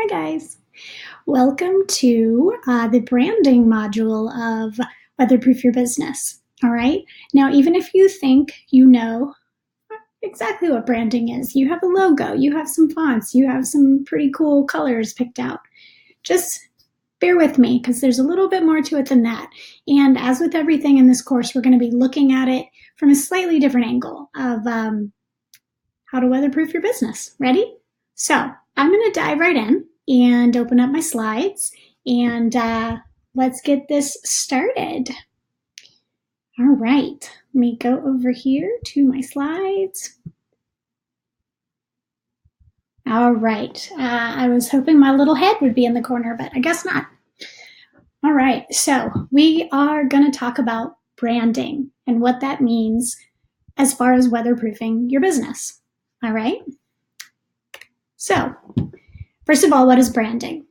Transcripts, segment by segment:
Hi guys, welcome to the branding module of Weatherproof Your Business. All right, now even if you think you know exactly what branding is, you have a logo, you have some fonts, you have some pretty cool colors picked out, just bear with me because there's a little bit more to it than that. And as with everything in this course, we're going to be looking at it from a slightly different angle of how to weatherproof your business. Ready? So I'm going to dive right in and open up my slides and let's get this started. All right, let me go over here to my slides. All right, I was hoping my little head would be in the corner, but I guess not. All right, so we are going to talk about branding and what that means as far as weatherproofing your business. All right, so first of all, what is branding?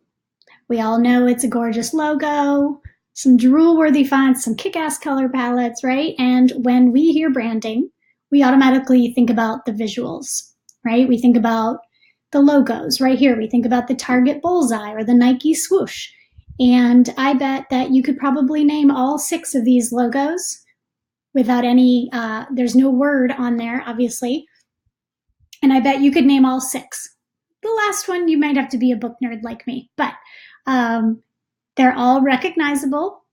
We all know it's a gorgeous logo, some drool-worthy fonts, some kick-ass color palettes, right? And when we hear branding, we automatically think about the visuals, right? We think about the logos right here. We think about the Target bullseye or the Nike swoosh. And I bet that you could probably name all 6 of these logos without any, there's no word on there, obviously. And I bet you could name all 6. The last one, you might have to be a book nerd like me, but they're all recognizable.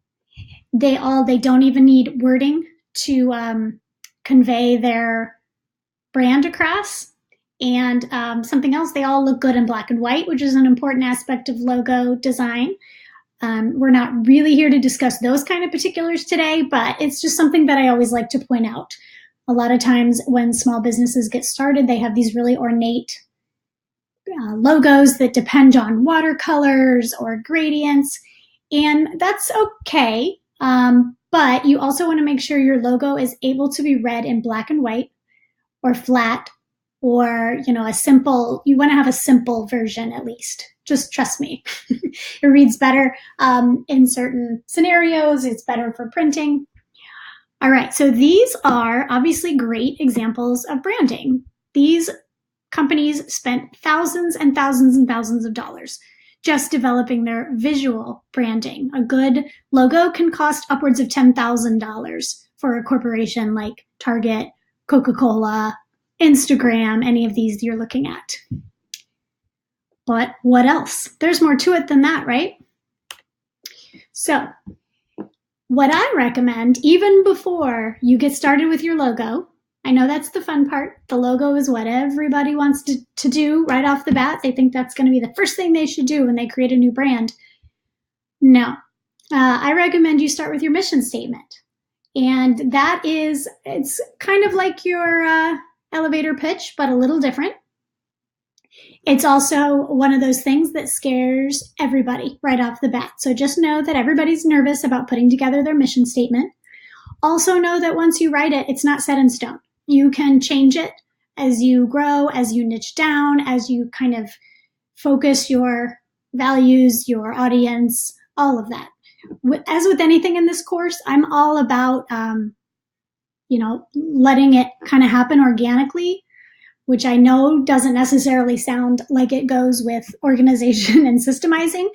They don't even need wording to convey their brand across. And something else, they all look good in black and white, which is an important aspect of logo design. We're not really here to discuss those kind of particulars today, but it's just something that I always like to point out. A lot of times when small businesses get started, they have these really ornate logos that depend on watercolors or gradients, and that's okay. But you also want to make sure your logo is able to be read in black and white or flat, or a simple, you want to have a simple version at least. Just trust me. It reads better in certain scenarios. It's better for printing. All right, so these are obviously great examples of branding. These companies spent thousands and thousands and thousands of dollars just developing their visual branding. A good logo can cost upwards of $10,000 for a corporation like Target, Coca-Cola, Instagram, any of these you're looking at. But what else? There's more to it than that, right? So what I recommend, even before you get started with your logo, I know that's the fun part. The logo is what everybody wants to do right off the bat. They think that's going to be the first thing they should do when they create a new brand. No. I recommend you start with your mission statement. And that is, it's kind of like your elevator pitch, but a little different. It's also one of those things that scares everybody right off the bat. So just know that everybody's nervous about putting together their mission statement. Also know that once you write it, it's not set in stone. You can change it as you grow, as you niche down, as you kind of focus your values, your audience, all of that. As with anything in this course, I'm all about, letting it kind of happen organically, which I know doesn't necessarily sound like it goes with organization and systemizing,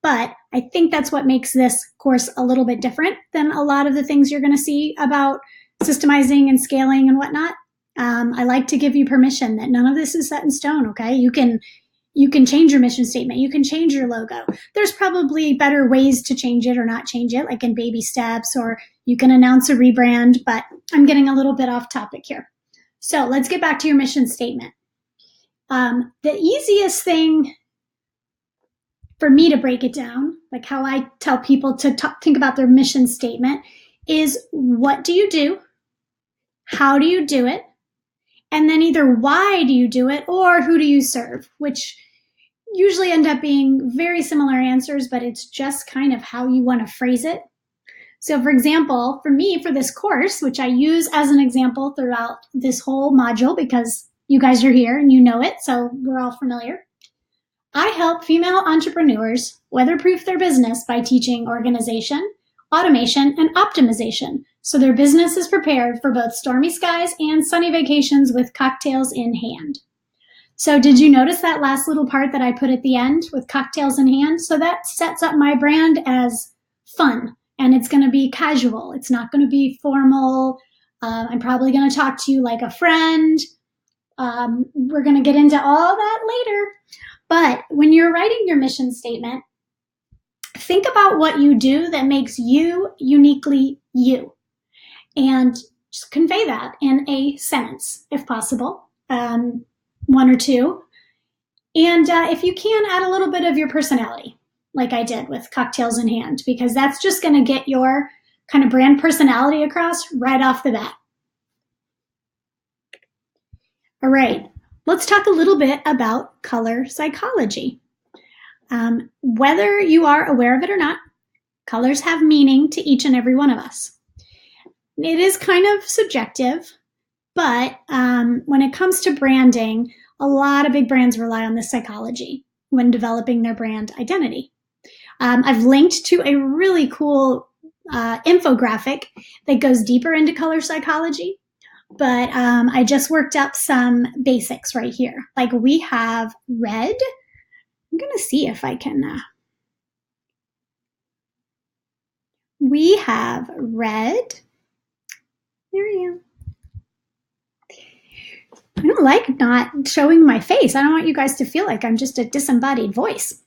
but I think that's what makes this course a little bit different than a lot of the things you're going to see about systemizing and scaling and whatnot. I like to give you permission that none of this is set in stone, okay? You can change your mission statement. You can change your logo. There's probably better ways to change it or not change it, like in baby steps, or you can announce a rebrand, but I'm getting a little bit off topic here. So let's get back to your mission statement. The easiest thing for me to break it down, like how I tell people to think about their mission statement, is what do you do? How do you do it? And then either why do you do it or who do you serve, which usually end up being very similar answers, but it's just kind of how you want to phrase it. So for example, for me, for this course, which I use as an example throughout this whole module because you guys are here and you know it, so we're all familiar. I help female entrepreneurs weatherproof their business by teaching organization, automation, and optimization, so their business is prepared for both stormy skies and sunny vacations with cocktails in hand. So did you notice that last little part that I put at the end with cocktails in hand? So that sets up my brand as fun, and it's going to be casual. It's not going to be formal. I'm probably going to talk to you like a friend. We're going to get into all that later. But when you're writing your mission statement, think about what you do that makes you uniquely you, and just convey that in a sentence, if possible, one or two. And if you can, add a little bit of your personality, like I did with cocktails in hand, because that's just going to get your kind of brand personality across right off the bat. All right, let's talk a little bit about color psychology. Whether you are aware of it or not, colors have meaning to each and every one of us. It is kind of subjective, but when it comes to branding, a lot of big brands rely on this psychology when developing their brand identity. I've linked to a really cool infographic that goes deeper into color psychology, but I just worked up some basics right here. Like we have red. I'm going to see if I can. We have red. There I am. I don't like not showing my face. I don't want you guys to feel like I'm just a disembodied voice.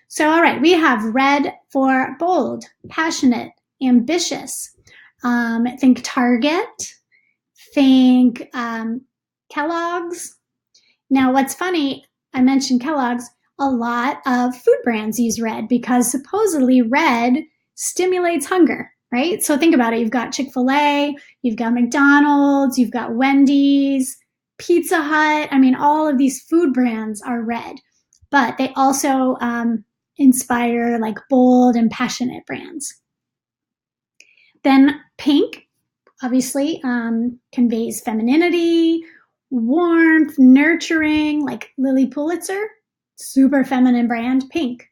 So, all right, we have red for bold, passionate, ambitious. Think Target, think Kellogg's. Now, what's funny, I mentioned Kellogg's. A lot of food brands use red because supposedly red stimulates hunger, right? So think about it. You've got Chick-fil-A, you've got McDonald's, you've got Wendy's, Pizza Hut. I mean, all of these food brands are red, but they also inspire like bold and passionate brands. Then pink, obviously, conveys femininity, warmth, nurturing, like Lily Pulitzer, super feminine brand, pink.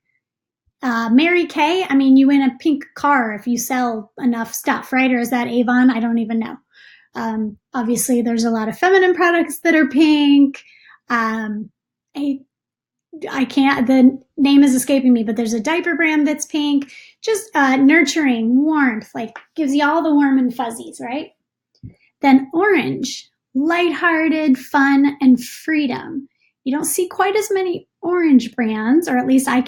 Mary Kay, I mean, you win a pink car if you sell enough stuff, right? Or is that Avon? I don't even know. Obviously, there's a lot of feminine products that are pink. I can't, the name is escaping me, but there's a diaper brand that's pink. Just nurturing, warmth, like gives you all the warm and fuzzies, right? Then orange, lighthearted, fun, and freedom. You don't see quite as many orange brands, or at least I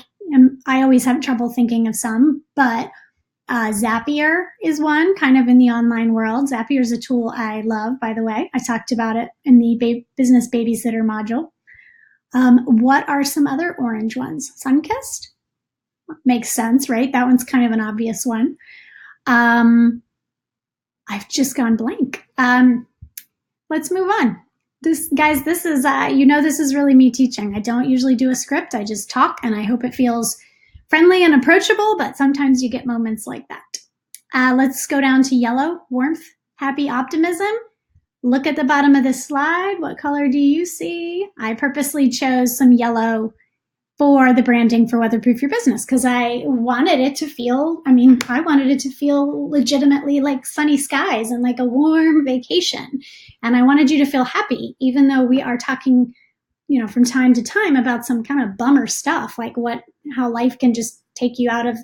always have trouble thinking of some, but Zapier is one, kind of in the online world. Zapier is a tool I love, by the way. I talked about it in the business babysitter module. What are some other orange ones? Sunkissed? Makes sense, right? That one's kind of an obvious one. I've just gone blank. Let's move on. This is, this is really me teaching. I don't usually do a script. I just talk, and I hope it feels friendly and approachable, but sometimes you get moments like that. Let's go down to yellow, warmth, happy, optimism. Look at the bottom of this slide. What color do you see? I purposely chose some yellow for the branding for Weatherproof Your Business because I wanted it to feel legitimately like sunny skies and like a warm vacation. And I wanted you to feel happy, even though we are talking, from time to time about some kind of bummer stuff, like how life can just take you out of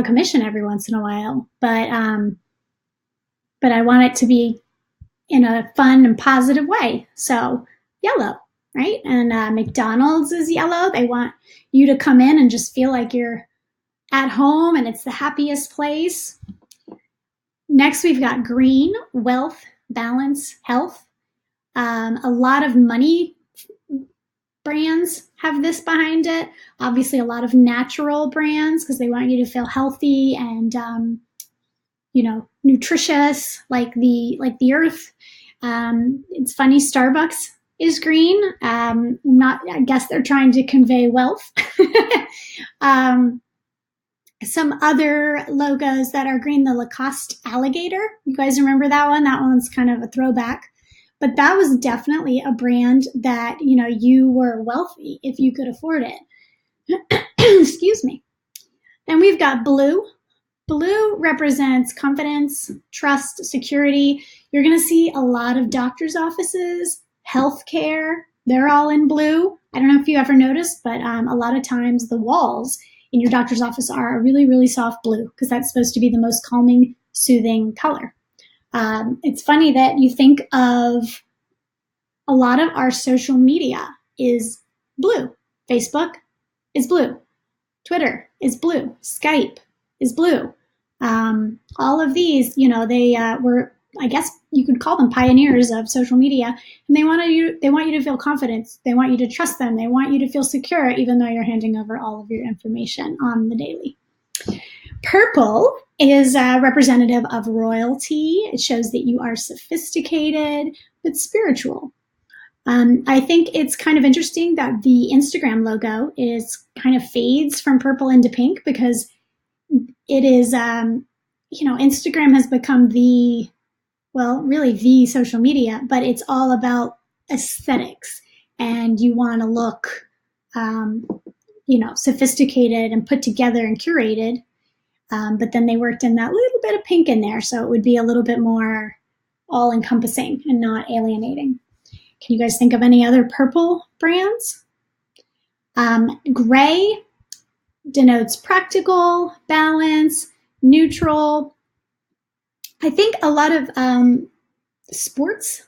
commission every once in a while. But I want it to be in a fun and positive way. So yellow. Right? And McDonald's is yellow. They want you to come in and just feel like you're at home and it's the happiest place. Next, we've got green, wealth, balance, health. A lot of money brands have this behind it. Obviously, a lot of natural brands because they want you to feel healthy and, nutritious like the earth. It's funny, Starbucks is green. I guess they're trying to convey wealth. Some other logos that are green, the Lacoste alligator. You guys remember that one? That one's kind of a throwback. But that was definitely a brand that, you were wealthy if you could afford it. Excuse me. Then we've got blue. Blue represents confidence, trust, security. You're going to see a lot of doctor's offices, healthcare, They're all in blue. I don't know if you ever noticed, but a lot of times the walls in your doctor's office are a really, really soft blue because that's supposed to be the most calming, soothing color. It's funny that you think of a lot of our social media is blue. Facebook is blue. Twitter is blue. Skype is blue. All of these, they were, I guess you could call them pioneers of social media, and they want you to feel confident. They want you to trust them. They want you to feel secure, even though you're handing over all of your information on the daily. Purple is representative of royalty. It shows that you are sophisticated but spiritual. I think it's kind of interesting that the Instagram logo is kind of fades from purple into pink because it is, Instagram has become really the social media, but it's all about aesthetics, and you want to look, sophisticated and put together and curated. But then they worked in that little bit of pink in there, so it would be a little bit more all-encompassing and not alienating. Can you guys think of any other purple brands? Gray denotes practical, balance, neutral. I think a lot of sports,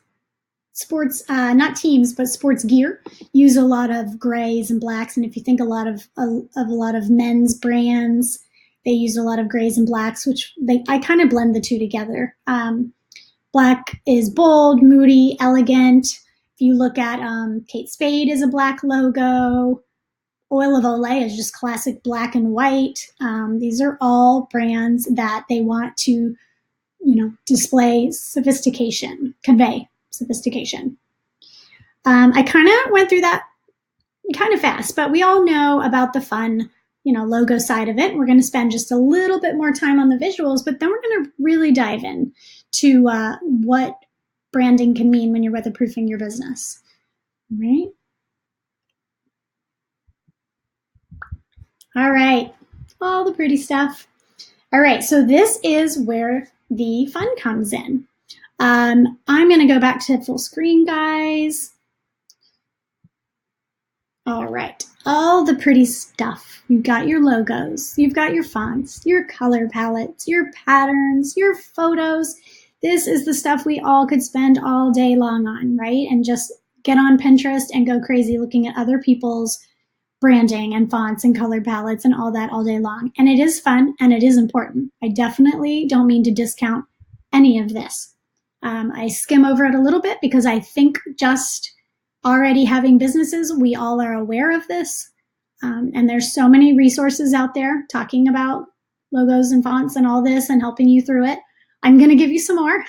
not teams, but sports gear use a lot of grays and blacks. And if you think a lot of men's brands, they use a lot of grays and blacks, which I kind of blend the two together. Black is bold, moody, elegant. If you look at Kate Spade is a black logo. Oil of Olay is just classic black and white. These are all brands that they want to, display sophistication, convey sophistication. I kind of went through that kind of fast, but we all know about the fun, logo side of it. We're going to spend just a little bit more time on the visuals, but then we're going to really dive in to what branding can mean when you're weatherproofing your business, right? All right, all the pretty stuff. All right, so this is where the fun comes in. I'm going to go back to full screen, guys. All right, all the pretty stuff. You've got your logos, you've got your fonts, your color palettes, your patterns, your photos. This is the stuff we all could spend all day long on, right? And just get on Pinterest and go crazy looking at other people's branding and fonts and color palettes and all that all day long. And it is fun and it is important. I definitely don't mean to discount any of this. I skim over it a little bit because I think just already having businesses, we all are aware of this. And there's so many resources out there talking about logos and fonts and all this and helping you through it. I'm going to give you some more.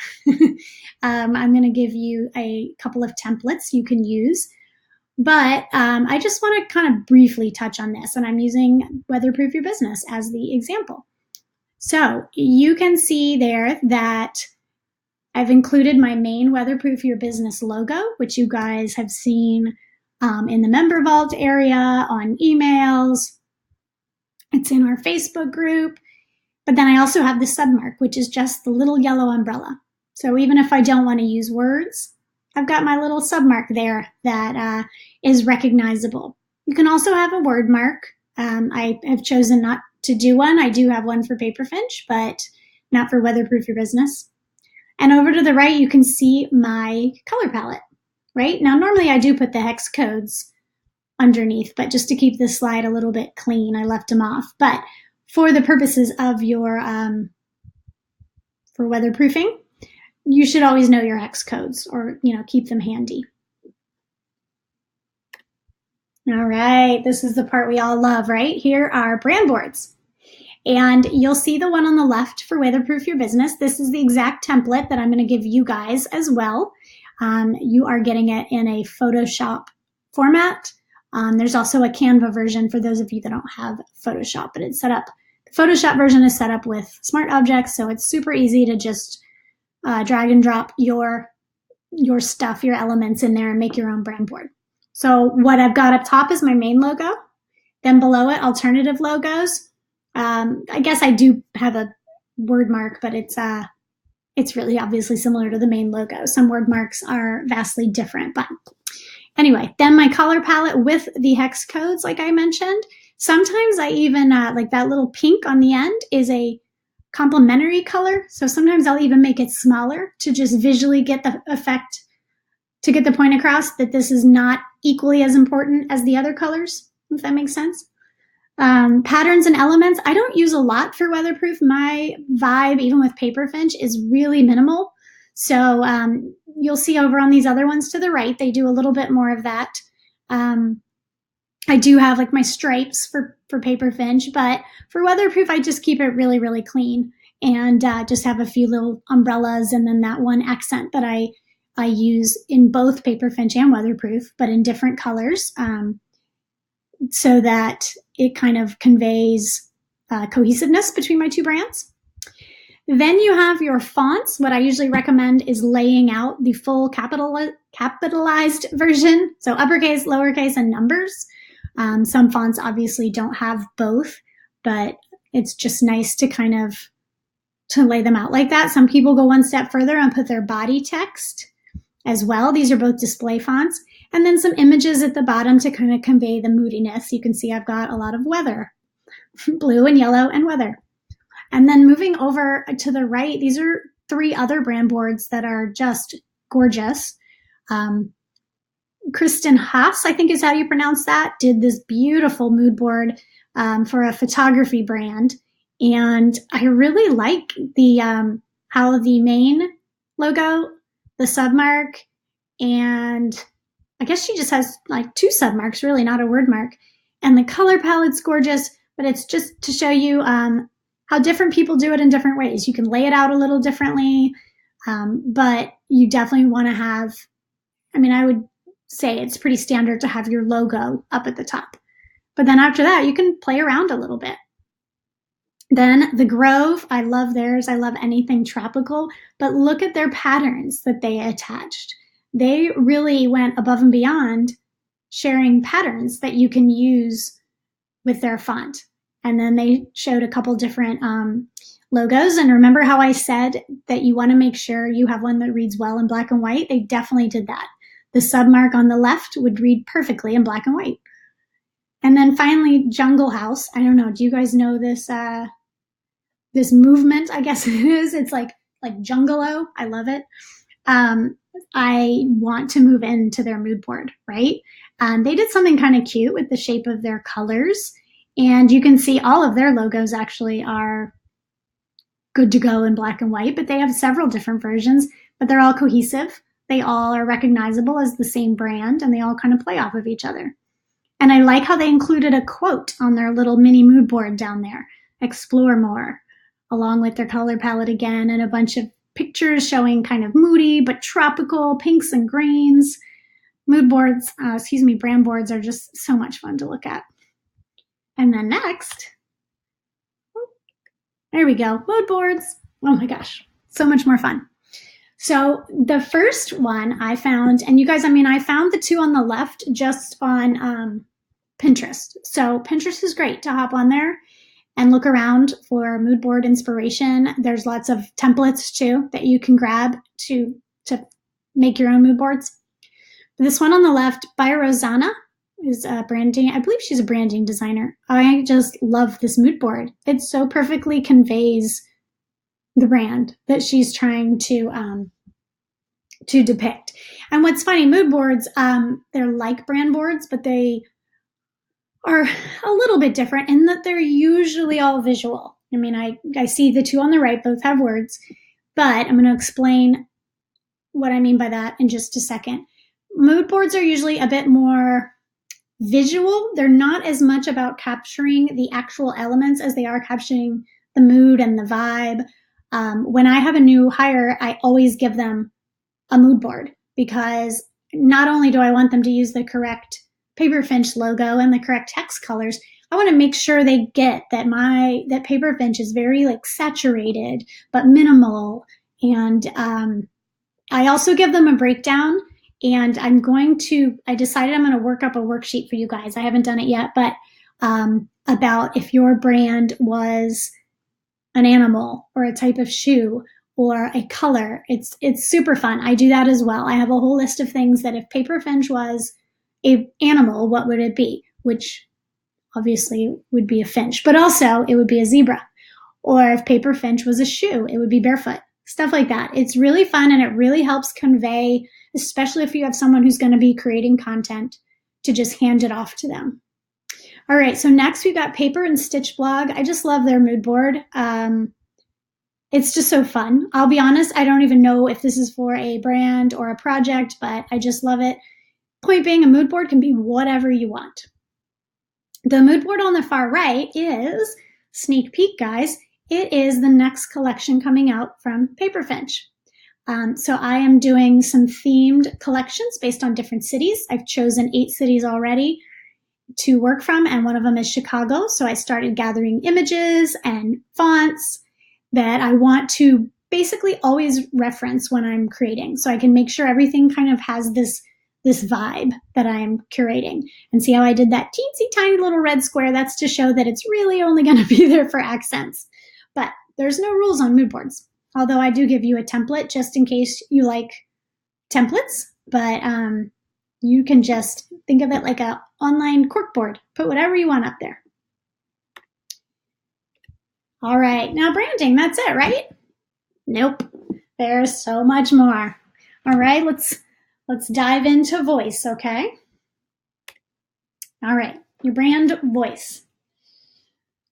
I'm going to give you a couple of templates you can use. But I just want to kind of briefly touch on this, and I'm using Weatherproof Your Business as the example. So you can see there that I've included my main Weatherproof Your Business logo, which you guys have seen in the Member Vault area, on emails. It's in our Facebook group. But then I also have the submark, which is just the little yellow umbrella. So even if I don't want to use words, I've got my little submark there that is recognizable. You can also have a word mark. I have chosen not to do one. I do have one for Paperfinch, but not for Weatherproof Your Business. And over to the right, you can see my color palette, right? Now, normally I do put the hex codes underneath, but just to keep this slide a little bit clean, I left them off. But for the purposes of your, for weatherproofing, you should always know your hex codes or, keep them handy. All right, this is the part we all love, right? Here are brand boards. And you'll see the one on the left for Weatherproof Your Business. This is the exact template that I'm going to give you guys as well. You are getting it in a Photoshop format. There's also a Canva version for those of you that don't have Photoshop, but it's set up. The Photoshop version is set up with Smart Objects, so it's super easy to just drag and drop your stuff, your elements in there and make your own brand board. So what I've got up top is my main logo. Then below it, alternative logos. I guess I do have a word mark, but it's really obviously similar to the main logo. Some word marks are vastly different, but Anyway, then my color palette with the hex codes, like I mentioned. Sometimes I even, like that little pink on the end is a complementary color. So sometimes I'll even make it smaller to just visually get the effect, to get the point across that this is not equally as important as the other colors, if that makes sense. Patterns and elements, I don't use a lot for weatherproof. My vibe, even with Paperfinch, is really minimal. So you'll see over on these other ones to the right, they do a little bit more of that. I do have like my stripes for Paperfinch, but for weatherproof, I just keep it really, really clean and just have a few little umbrellas and then that one accent that I use in both Paperfinch and weatherproof, but in different colors, so that it kind of conveys cohesiveness between my two brands. Then you have your fonts. What I usually recommend is laying out the full capitalized version, so uppercase, lowercase, and numbers. Some fonts obviously don't have both, but it's just nice to kind of to lay them out like that. Some people go one step further and put their body text as well. These are both display fonts. And then some images at the bottom to kind of convey the moodiness. You can see I've got a lot of weather, blue and yellow and weather. And then moving over to the right, these are 3 other brand boards that are just gorgeous. Kristen Haas, I think is how you pronounce that, did this beautiful mood board for a photography brand. And I really like the how the main logo, the submark, and I guess she just has like 2 submarks, really, not a word mark. And the color palette's gorgeous, but it's just to show you how different people do it in different ways. You can lay it out a little differently, but you definitely want to have, I mean, I would say it's pretty standard to have your logo up at the top. But then after that, you can play around a little bit. Then the Grove, I love theirs. I love anything tropical, but look at their patterns that they attached. They really went above and beyond sharing patterns that you can use with their font. And then they showed a couple different logos. And remember how I said that you want to make sure you have one that reads well in black and white? They definitely did that. The submark on the left would read perfectly in black and white. And then finally, Jungle House. I don't know. Do you guys know this this movement? I guess it is. It's like Jungalo. I love it. I want to move into their mood board, right? They did something kind of cute with the shape of their colors. And you can see all of their logos actually are good to go in black and white, but they have several different versions, but they're all cohesive. They all are recognizable as the same brand, and they all kind of play off of each other. And I like how they included a quote on their little mini mood board down there, explore more, along with their color palette again, and a bunch of pictures showing kind of moody but tropical pinks and greens. Mood boards, brand boards are just so much fun to look at. And then next, there we go, mood boards. Oh my gosh, so much more fun. So the first one I found, and you guys, I found the 2 on the left just on Pinterest. So Pinterest is great to hop on there and look around for mood board inspiration. There's lots of templates too that you can grab to make your own mood boards. This one on the left by Rosanna is a branding, I believe she's a branding designer. I just love this mood board. It so perfectly conveys the brand that she's trying to depict. And what's funny, mood boards, they're like brand boards, but they are a little bit different in that they're usually all visual. I see the 2 on the right, both have words, but I'm going to explain what I mean by that in just a second. Mood boards are usually a bit more visual. They're not as much about capturing the actual elements as they are capturing the mood and the vibe. When I have a new hire, I always give them a mood board because not only do I want them to use the correct Paperfinch logo and the correct text colors, I want to make sure they get that that Paperfinch is very like saturated but minimal. And I also give them a breakdown, and I decided I'm going to work up a worksheet for you guys. I haven't done it yet, but about if your brand was an animal or a type of shoe or a color. It's super fun. I do that as well. I have a whole list of things that if Paperfinch was a animal, what would it be? Which obviously would be a finch, but also it would be a zebra. Or if paper finch was a shoe, it would be barefoot. Stuff like that. It's really fun and it really helps convey, especially if you have someone who's going to be creating content, to just hand it off to them. All right, so next we've got Paper and Stitch Blog. I just love their mood board. It's just so fun. I'll be honest, I don't even know if this is for a brand or a project, but I just love it. Point being, a mood board can be whatever you want. The mood board on the far right is, sneak peek guys, it is the next collection coming out from Paper Finch. So I am doing some themed collections based on different cities. I've chosen 8 cities already to work from, and one of them is Chicago. So I started gathering images and fonts that I want to basically always reference when I'm creating, so I can make sure everything kind of has this vibe that I'm curating. And see how I did that teensy tiny little red square? That's to show that it's really only going to be there for accents. But there's no rules on mood boards, although I do give you a template just in case you like templates. But you can just think of it like an online corkboard. Put whatever you want up there. All right, now branding, that's it, right? Nope, there's so much more. All right, let's dive into voice, okay? All right, your brand voice.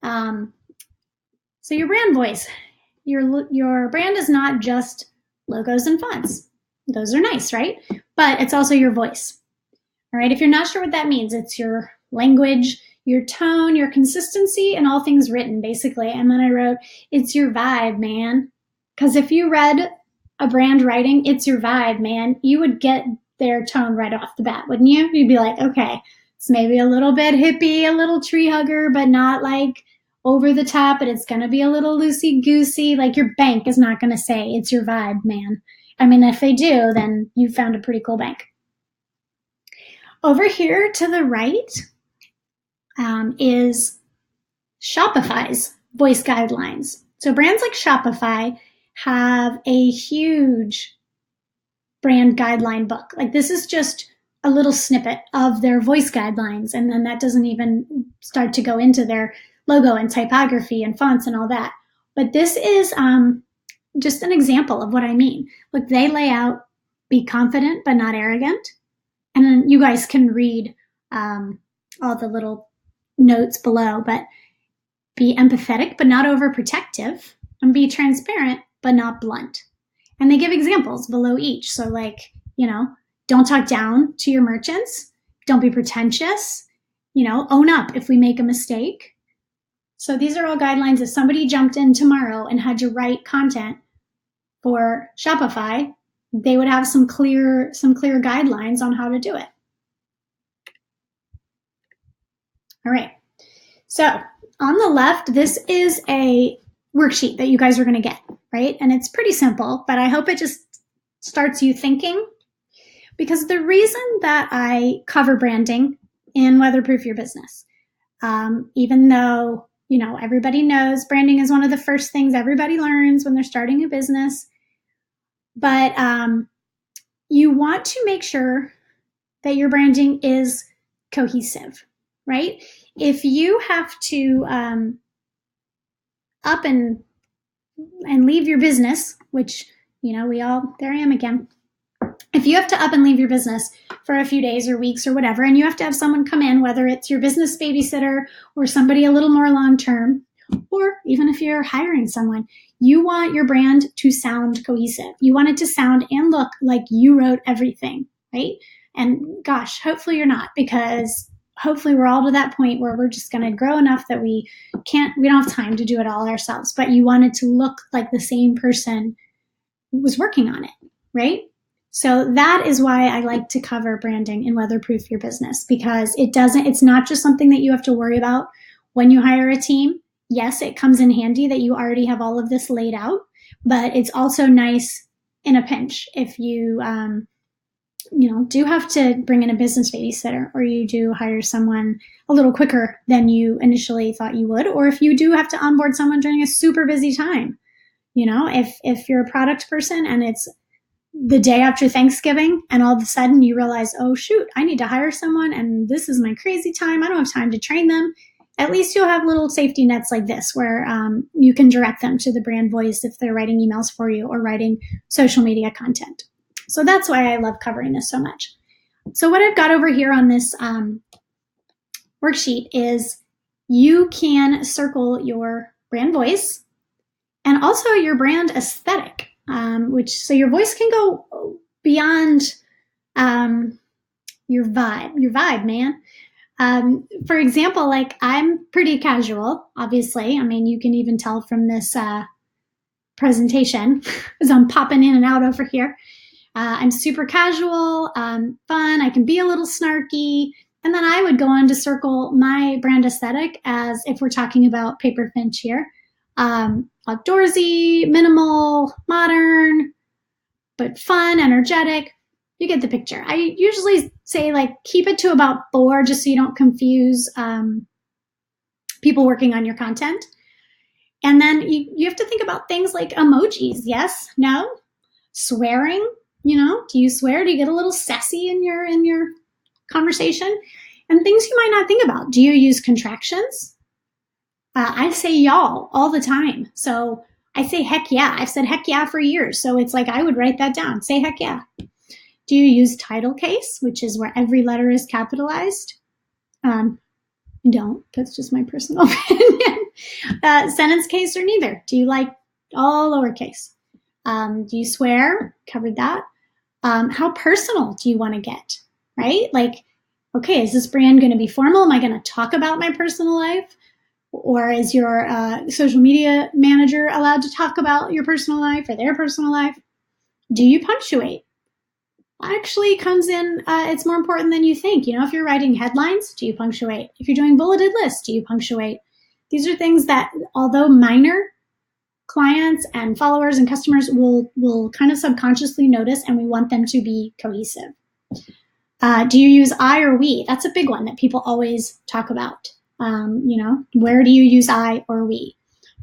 So your brand voice, your brand is not just logos and fonts. Those are nice, right? But it's also your voice. All right, if you're not sure what that means, it's your language, your tone, your consistency, and all things written, basically. And then I wrote, it's your vibe, man. Because if you read a brand writing, it's your vibe, man, you would get their tone right off the bat, wouldn't you? You'd be like, okay, it's maybe a little bit hippie, a little tree hugger, but not like over the top, but it's going to be a little loosey-goosey. Like your bank is not going to say, it's your vibe, man. I mean, if they do, then you found a pretty cool bank. Over here to the right is Shopify's voice guidelines. So brands like Shopify have a huge brand guideline book. Like this is just a little snippet of their voice guidelines, and then that doesn't even start to go into their logo and typography and fonts and all that. But this is just an example of what I mean. Look, they lay out, be confident but not arrogant. And then you guys can read all the little notes below, but be empathetic but not overprotective, and be transparent but not blunt. And they give examples below each. So like, don't talk down to your merchants. Don't be pretentious. Own up if we make a mistake. So these are all guidelines. If somebody jumped in tomorrow and had to write content for Shopify, they would have some clear guidelines on how to do it. All right. So on the left, this is a worksheet that you guys are going to get, right? And it's pretty simple, but I hope it just starts you thinking, because the reason that I cover branding in Weatherproof Your Business, even though, everybody knows branding is one of the first things everybody learns when they're starting a business, but you want to make sure that your branding is cohesive, right? If you have to up and leave your business, which, there I am again. If you have to up and leave your business for a few days or weeks or whatever, and you have to have someone come in, whether it's your business babysitter or somebody a little more long-term, or even if you're hiring someone, you want your brand to sound cohesive. You want it to sound and look like you wrote everything, right? And gosh, hopefully you're not, because hopefully we're all to that point where we're just going to grow enough that we don't have time to do it all ourselves, but you want it to look like the same person was working on it, right? So that is why I like to cover branding in Weatherproof Your Business, because it's not just something that you have to worry about when you hire a team. Yes, it comes in handy that you already have all of this laid out, but it's also nice in a pinch if you, do have to bring in a business babysitter, or you do hire someone a little quicker than you initially thought you would, or if you do have to onboard someone during a super busy time. If you're a product person and it's the day after Thanksgiving, and all of a sudden you realize, oh shoot, I need to hire someone and this is my crazy time. I don't have time to train them. At least you'll have little safety nets like this where you can direct them to the brand voice if they're writing emails for you or writing social media content. So that's why I love covering this so much. So what I've got over here on this worksheet is you can circle your brand voice and also your brand aesthetic, so your voice can go beyond your vibe, man. For example, like I'm pretty casual, obviously. I mean, you can even tell from this presentation as I'm popping in and out over here. I'm super casual, fun. I can be a little snarky. And then I would go on to circle my brand aesthetic as if we're talking about Paper Finch here. Outdoorsy, minimal, modern, but fun, energetic. You get the picture. I usually say like keep it to about 4 just so you don't confuse people working on your content. And then you have to think about things like emojis. Yes, no, swearing. Do you swear? Do you get a little sassy in your conversation? And things you might not think about. Do you use contractions? I say y'all all the time. So I say heck yeah. I've said heck yeah for years. So it's like I would write that down. Say heck yeah. Do you use title case, which is where every letter is capitalized? Don't. That's just my personal opinion. Sentence case or neither? Do you like all lowercase? Do you swear? Covered that. How personal do you want to get? Right? Like, okay, is this brand going to be formal? Am I going to talk about my personal life? Or is your social media manager allowed to talk about your personal life or their personal life? Do you punctuate? Actually comes in, it's more important than you think. If you're writing headlines, do you punctuate? If you're doing bulleted lists, do you punctuate? These are things that, although minor, clients and followers and customers will kind of subconsciously notice, and we want them to be cohesive. Do you use I or we? That's a big one that people always talk about. Where do you use I or we?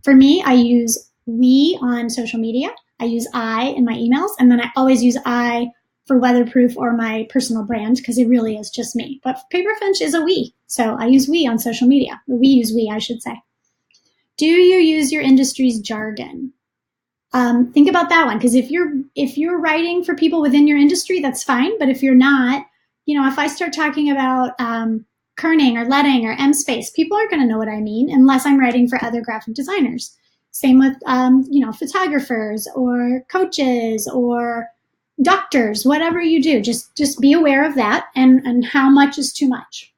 For me, I use we on social media. I use I in my emails, and then I always use I for weatherproof or my personal brand because it really is just me. But Paper Finch is a we, so I use we on social media. Or we use we, I should say. Do you use your industry's jargon? Think about that one, because if you're writing for people within your industry, that's fine. But if you're not, if I start talking about kerning or leading or MSpace, people aren't going to know what I mean unless I'm writing for other graphic designers. Same with photographers or coaches or doctors, whatever you do. Just be aware of that and how much is too much.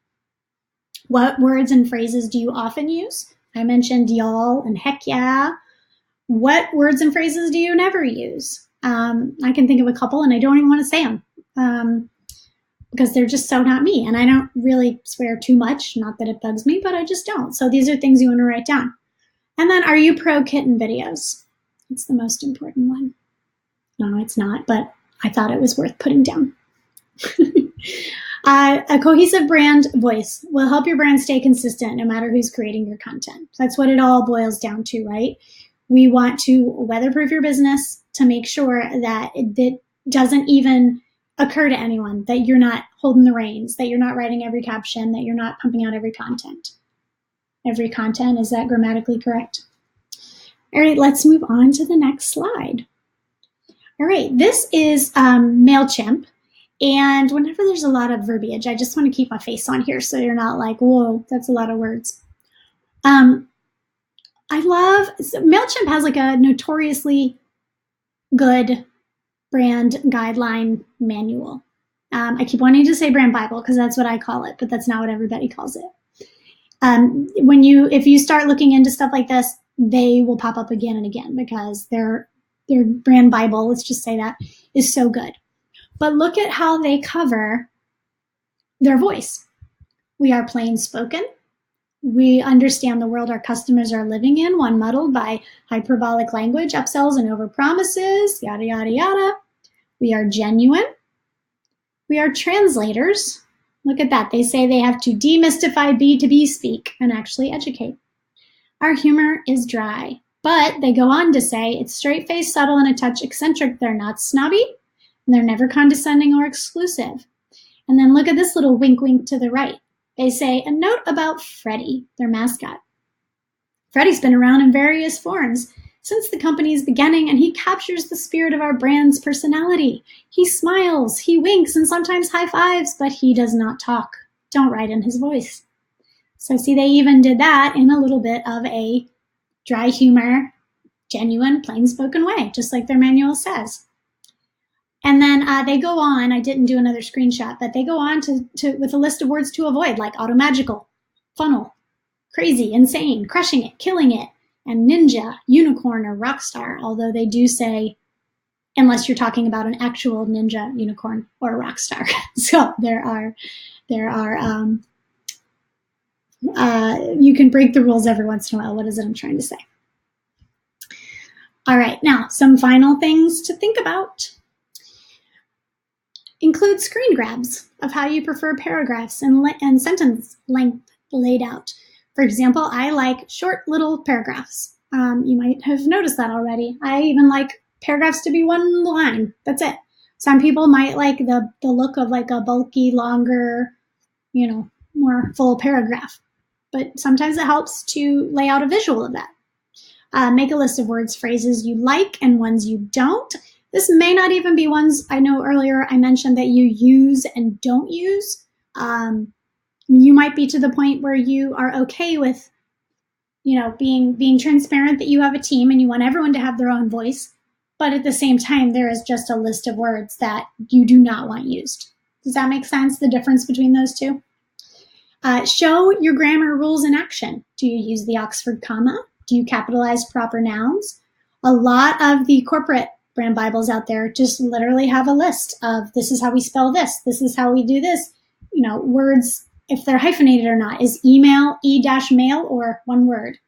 What words and phrases do you often use? I mentioned y'all and heck yeah. What words and phrases do you never use? I can think of a couple and I don't even want to say them because they're just so not me. And I don't really swear too much. Not that it bugs me, but I just don't. So these are things you want to write down. And then, are you pro kitten videos? It's the most important one. No, it's not, but I thought it was worth putting down. A cohesive brand voice will help your brand stay consistent no matter who's creating your content. That's what it all boils down to, right? We want to weatherproof your business to make sure that it doesn't even occur to anyone that you're not holding the reins, that you're not writing every caption, that you're not pumping out every content. Every content, is that grammatically correct? All right, let's move on to the next slide. All right, this is MailChimp. And whenever there's a lot of verbiage, I just want to keep my face on here so you're not like, whoa, that's a lot of words. MailChimp has like a notoriously good brand guideline manual. I keep wanting to say brand Bible because that's what I call it, but that's not what everybody calls it. If you start looking into stuff like this, they will pop up again and again because their brand Bible, let's just say that, is so good. But look at how they cover their voice. We are plain spoken. We understand the world our customers are living in, one muddled by hyperbolic language, upsells and overpromises, yada, yada, yada. We are genuine. We are translators. Look at that. They say they have to demystify B2B speak and actually educate. Our humor is dry, but they go on to say it's straight-faced, subtle, and a touch eccentric. They're not snobby. And they're never condescending or exclusive. And then look at this little wink wink to the right. They say, a note about Freddie, their mascot. Freddie's been around in various forms since the company's beginning, and he captures the spirit of our brand's personality. He smiles, he winks, and sometimes high fives, but he does not talk. Don't write in his voice. So see, they even did that in a little bit of a dry humor, genuine, plain-spoken way, just like their manual says. And then they go on, I didn't do another screenshot, but they go on with a list of words to avoid, like automagical, funnel, crazy, insane, crushing it, killing it, and ninja, unicorn, or rock star, although they do say, unless you're talking about an actual ninja, unicorn, or rock star. So you can break the rules every once in a while. What is it I'm trying to say? All right, now some final things to think about. Include screen grabs of how you prefer paragraphs and sentence length laid out. For example, I like short little paragraphs. You might have noticed that already. I even like paragraphs to be one line. That's it. Some people might like the look of like a bulky, longer, more full paragraph. But sometimes it helps to lay out a visual of that. Make a list of words, phrases you like and ones you don't. This may not even be ones, I know earlier I mentioned that you use and don't use. You might be to the point where you are okay with, being transparent that you have a team and you want everyone to have their own voice. But at the same time, there is just a list of words that you do not want used. Does that make sense, the difference between those two? Show your grammar rules in action. Do you use the Oxford comma? Do you capitalize proper nouns? A lot of the corporate brand Bibles out there just literally have a list of this is how we spell this. This is how we do this. Words, if they're hyphenated or not. Is email, e-mail, or one word?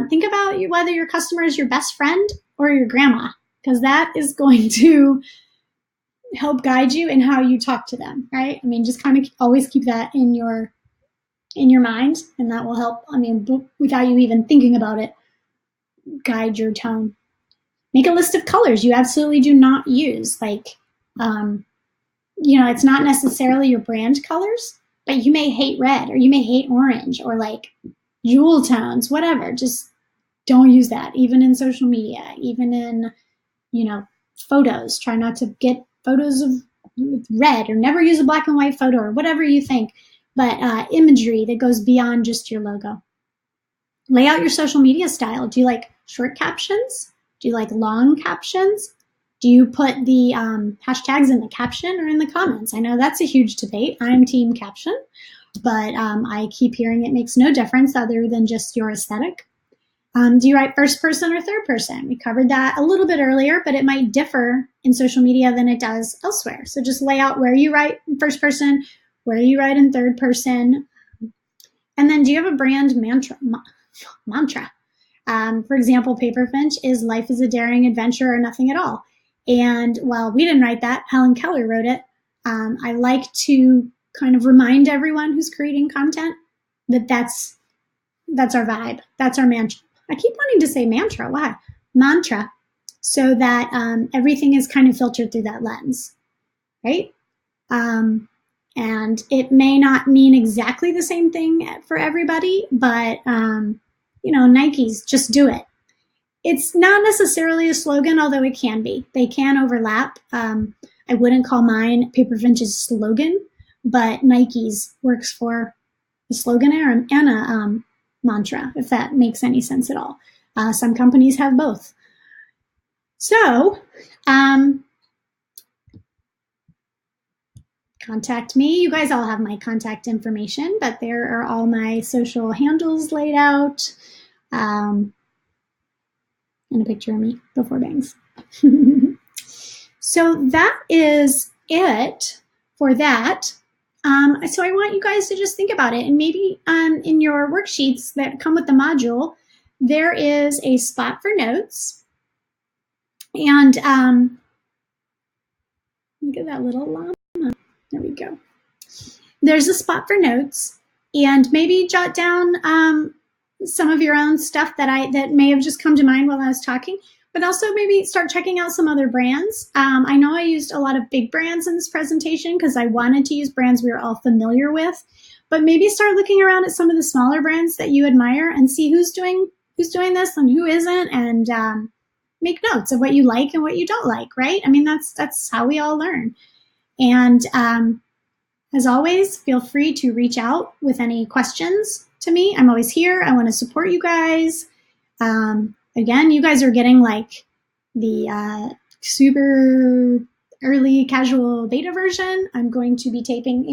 Think about whether your customer is your best friend or your grandma, because that is going to help guide you in how you talk to them, right? Just kind of always keep that in your mind, and that will help, without you even thinking about it, guide your tone. Make a list of colors you absolutely do not use. It's not necessarily your brand colors, but you may hate red or you may hate orange or like jewel tones, whatever. Just don't use that, even in social media, even in, photos. Try not to get photos of red or never use a black and white photo or whatever you think, but imagery that goes beyond just your logo. Lay out your social media style. Do you like short captions? Do you like long captions? Do you put the hashtags in the caption or in the comments? I know that's a huge debate. I'm team caption, but I keep hearing it makes no difference other than just your aesthetic. Do you write first person or third person? We covered that a little bit earlier, but it might differ in social media than it does elsewhere. So just lay out where you write in first person, where you write in third person. And then do you have a brand mantra? For example, Paperfinch is life is a daring adventure or nothing at all. And while we didn't write that, Helen Keller wrote it. I like to kind of remind everyone who's creating content that that's our vibe. That's our mantra. I keep wanting to say mantra. Why? Mantra. So that everything is kind of filtered through that lens, right? And it may not mean exactly the same thing for everybody, but Nike's just do it. It's not necessarily a slogan, although it can be. They can overlap. I wouldn't call mine Paperfinch's slogan, but Nike's works for a slogan and a mantra, if that makes any sense at all. Some companies have both. So, contact me. You guys all have my contact information, but there are all my social handles laid out. And a picture of me before bangs. So that is it for that. So I want you guys to just think about it, and maybe in your worksheets that come with the module, there is a spot for notes. And look at that little llama. There we go. There's a spot for notes, and maybe jot down some of your own stuff that may have just come to mind while I was talking. but also maybe start checking out some other brands. I know I used a lot of big brands in this presentation because I wanted to use brands we were all familiar with, but maybe start looking around at some of the smaller brands that you admire and see who's doing this and who isn't, and make notes of what you like and what you don't like, right? I mean, that's how we all learn. And as always, feel free to reach out with any questions to me. I'm always here. I want to support you guys. Again, you guys are getting like the super early casual beta version. I'm going to be taping